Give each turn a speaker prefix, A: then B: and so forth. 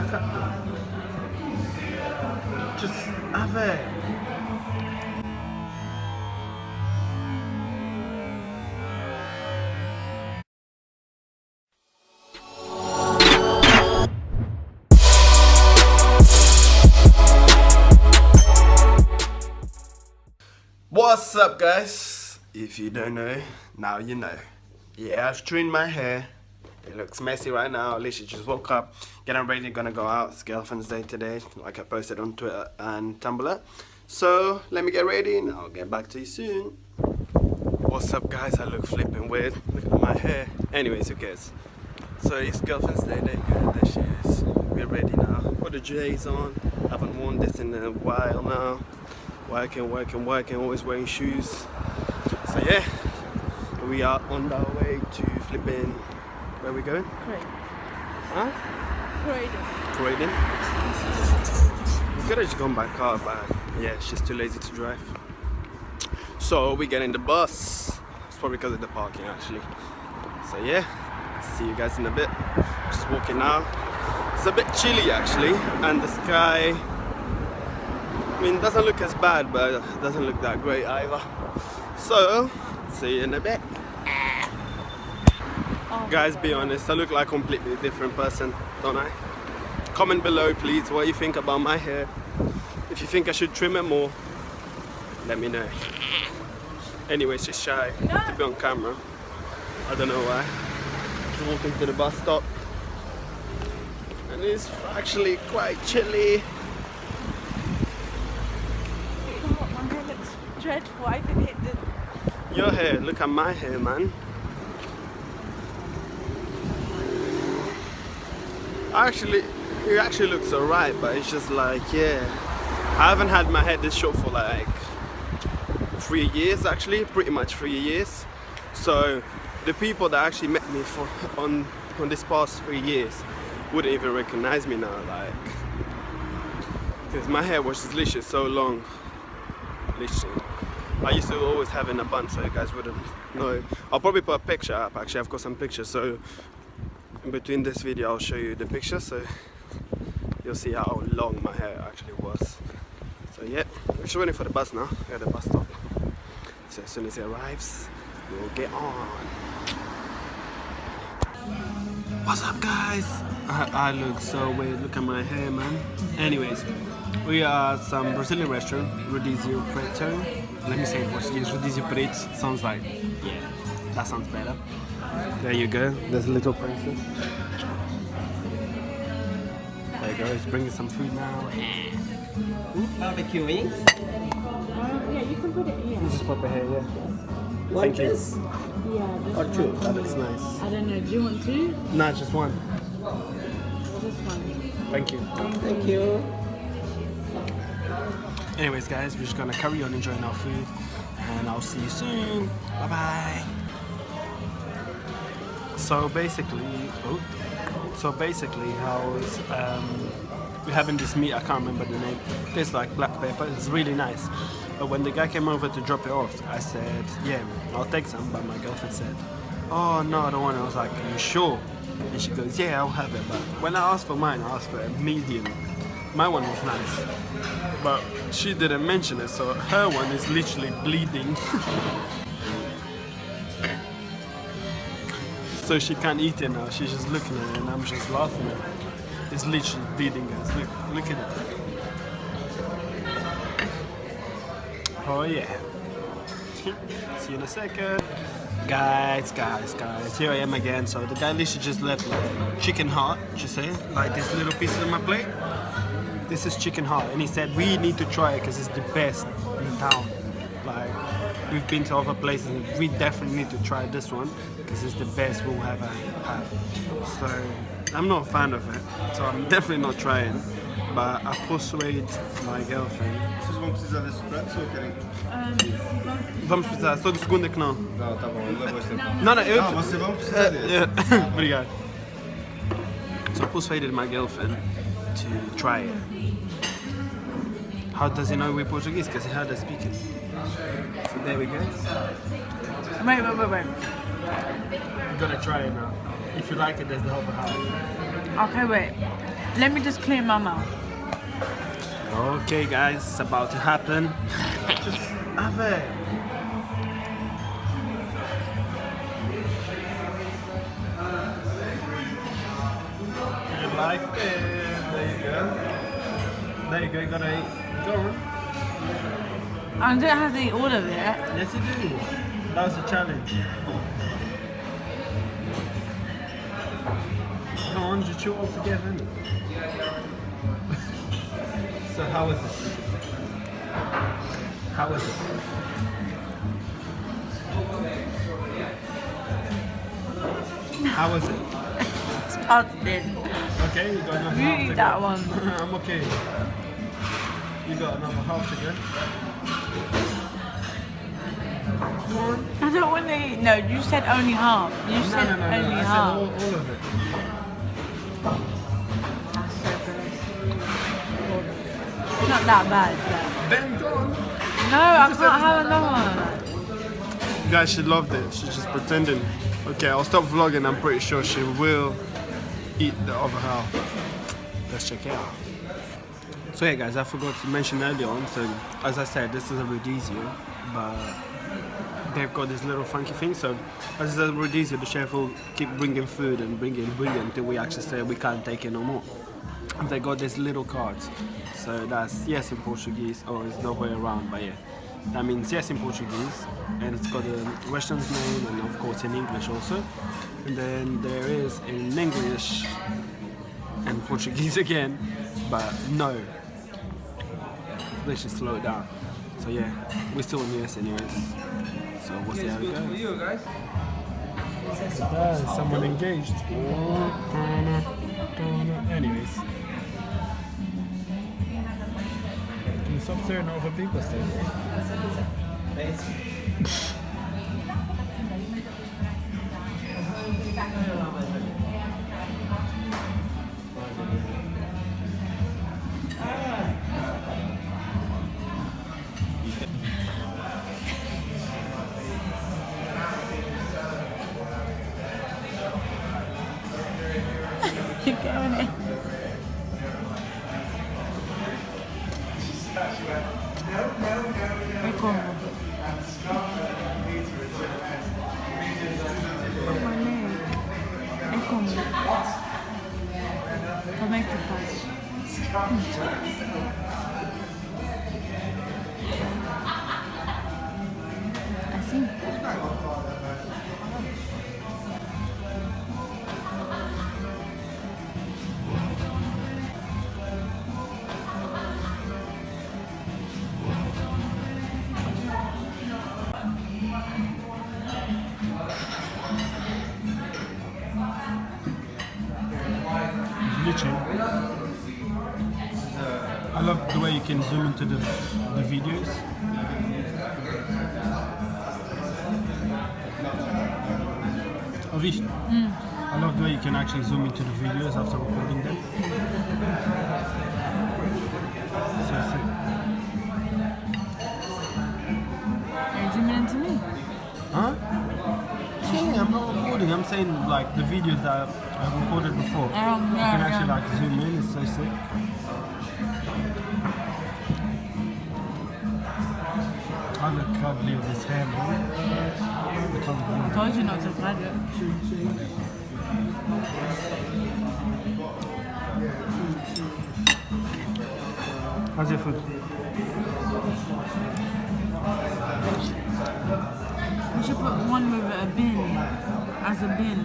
A: look at them. Just have it. What's up, guys? If you don't know, now you know. Yeah, I've trimmed my hair. It looks messy right now. I literally just woke up, getting ready, gonna go out. It's girlfriend's day today, like I posted on Twitter and Tumblr. So let me get ready and I'll get back to you soon. What's up, guys? I look flipping weird. Look at my hair. Anyways, who cares? So it's girlfriend's day. There she is. We're ready now. Put the J's on. I haven't worn this in a while now. Working, always wearing shoes. So yeah, we are on our way to flipping. Where are we going?
B: Croydon.
A: Huh?
B: Croydon.
A: We could have just gone by car, but yeah, she's too lazy to drive. So we get in the bus. It's probably because of the parking actually. So yeah, see you guys in a bit. Just walking now. It's a bit chilly actually, and the sky, I mean, it doesn't look as bad, but it doesn't look that great either. So, see you in a bit. Guys, be honest, I look like a completely different person, don't I? Comment below, please, what you think about my hair. If you think I should trim it more, let me know. Anyways, she's shy to be on camera. I don't know why. Just walking to the bus stop. And it's actually quite chilly.
B: Dreadful. I can hit the...
A: Your hair, look at my hair, man. It actually looks alright, but it's just like, yeah. I haven't had my hair this short for like 3 years actually, pretty much 3 years. So the people that actually met me on this past 3 years wouldn't even recognize me now, like, because my hair was just literally so long. Literally. I used to always have it in a bun, so you guys wouldn't know. I'll probably put a picture up, actually I've got some pictures, so in between this video I'll show you the picture, so you'll see how long my hair actually was. So yeah, we're just waiting for the bus now. We're at the bus stop. So as soon as it arrives, we'll get on. What's up, guys? I look so weird, look at my hair, man. Anyways, we are at some Brazilian restaurant, Rodizio Preto. Let me say it Portuguese, Rodizio Preto. Sounds like, yeah, that sounds better. There you go, there's a little princess. There you go, he's bringing some food now.
C: Barbecue wings?
B: yeah, you can put it here.
A: You just pop it here, yeah.
C: One
A: Thank you.
C: piece?
B: Yeah, this
C: Or two?
A: That looks nice.
B: I don't know, do you want two?
A: Nah, just one.
B: This one.
A: Thank you.
C: Thank you.
A: Anyways, guys, we're just gonna carry on enjoying our food, and I'll see you soon. Bye bye. So basically, how's we're having this meat. I can't remember the name. Tastes like black pepper. It's really nice. But when the guy came over to drop it off, I said, "Yeah, I'll take some." But my girlfriend said, "Oh no, I don't want it." I was like, "Are you sure?" And she goes, "Yeah, I'll have it." But when I asked for mine, I asked for a medium. My one was nice, but she didn't mention it, so her one is literally bleeding. So she can't eat it now. She's just looking at it, and I'm just laughing at it. It's literally bleeding, guys. Look at it. Oh yeah. See you in a second. Guys, here I am again. So the guy literally just left like chicken heart, just say, like this little piece on my plate. This is chicken heart, and he said we need to try it because it's the best in town. Like, we've been to other places, and we definitely need to try this one because it's the best we'll ever have. So I'm not a fan of it, so I'm definitely not trying. But I persuade my girlfriend.
D: Vocês vão precisar desses pratos ou querem?
A: Vamos precisar, só de segunda que não.
D: Não, tá bom, eu levo este tempo.
A: Não, eu...
D: Ah, vocês vão precisar desse.
A: Yeah. Obrigado. So I persuaded my girlfriend to try it. How does he know we're Portuguese? Because he heard us speaking. So there we go.
B: Wait.
A: You gotta try it now. If you like it, there's the other half.
B: Okay, wait. Let me just clean my mouth.
A: Okay, guys, it's about to happen. Just have it. Like this. There you go. There you go. You gotta eat. Go on.
B: I don't have to eat all of it.
A: Yes, you do. That was a challenge. Come on, just chew it all together. Innit? So how was it? How was it? How was it?
B: Disgusting.
A: Okay, you got another
B: You
A: half to
B: eat
A: go.
B: that one.
A: I'm okay. You got another half to go. Come on.
B: I don't want to eat. No, you said only half. You said only
A: I said
B: half.
A: all of it.
B: That's so gross. It's not that bad, but...
A: Then go on.
B: No, I can't have another one.
A: You guys, she loved it. She's just pretending. Okay, I'll stop vlogging. I'm pretty sure she will eat the other half. Let's check it out. So yeah, guys, I forgot to mention earlier on. So as I said, this is a Rodizio, but they've got this little funky thing. So as it's a Rodizio, the chef will keep bringing food and bringing until we actually say we can't take it no more. They got these little cards. So that's yes in Portuguese, or it's the way around, but yeah. That means yes in Portuguese, and it's got a restaurant's name, and of course in English also. And then there is in English and Portuguese again, but no. Let's just slow it down. So yeah, we're still in yes anyways. So we'll see how it goes. There's someone engaged. Anyways. Can you stop staring over people still?
B: Keep going in. È comodo. Oh my leg. È comodo. Come che faccio? Assim?
A: I love the way you can zoom into the videos. Oh, visto? I love the way you can actually zoom into the videos after recording them. So sick.
B: Are you zooming into me?
A: Huh? Yeah, I'm not recording. I'm saying like the videos that I've recorded before. You can actually like zoom in. It's so sick. I look cuddly with this hair, man.
B: I told you not to grab it.
A: How's your food?
B: We should put one with a bin, as a bin.